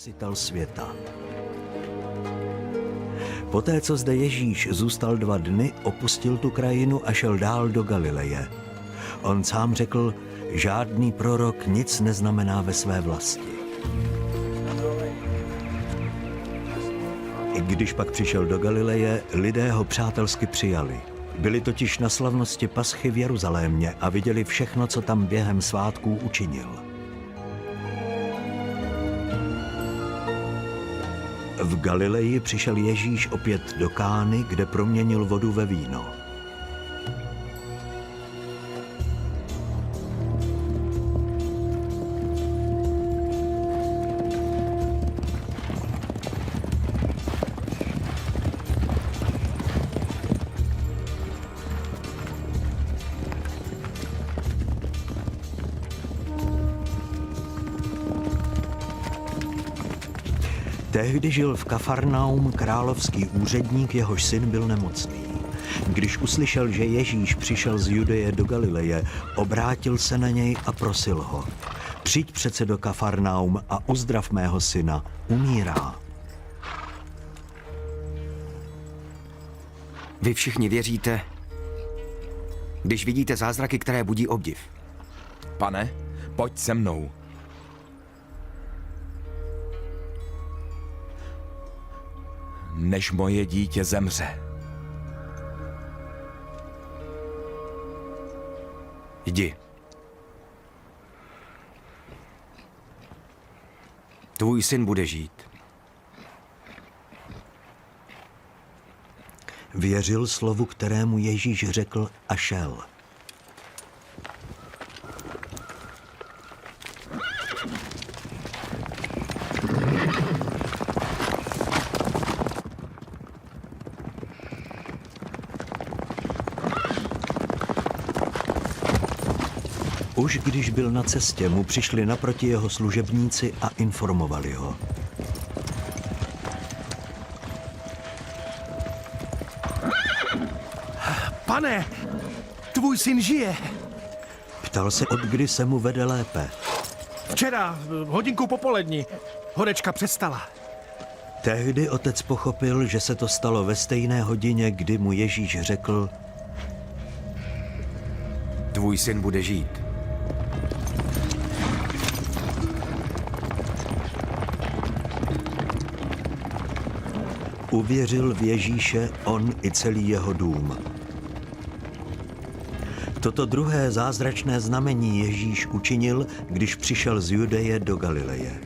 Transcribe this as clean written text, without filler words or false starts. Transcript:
Spasitel světa. Poté, co zde Ježíš zůstal 2 dny, opustil tu krajinu a šel dál do Galileje. On sám řekl, žádný prorok nic neznamená ve své vlasti. I když pak přišel do Galileje, lidé ho přátelsky přijali. Byli totiž na slavnosti Paschy v Jeruzalémě a viděli všechno, co tam během svátků učinil. V Galileji přišel Ježíš opět do Kány, kde proměnil vodu ve víno. Tehdy žil v Kafarnaum královský úředník, jehož syn byl nemocný. Když uslyšel, že Ježíš přišel z Judeje do Galileje, obrátil se na něj a prosil ho: Přijď přece do Kafarnaum a uzdrav mého syna, umírá. Vy všichni věříte, když vidíte zázraky, které budí obdiv. Pane, pojď se mnou. Než moje dítě zemře. Jdi. Tvůj syn bude žít. Věřil slovu, kterému Ježíš řekl, a šel. Už když byl na cestě, mu přišli naproti jeho služebníci a informovali ho. Pane, tvůj syn žije. Ptal se, od kdy se mu vede lépe. Včera, hodinku popolední, horečka přestala. Tehdy otec pochopil, že se to stalo ve stejné hodině, kdy mu Ježíš řekl: Tvůj syn bude žít. Uvěřil v Ježíše on i celý jeho dům. Toto druhé zázračné znamení Ježíš učinil, když přišel z Judeje do Galileje.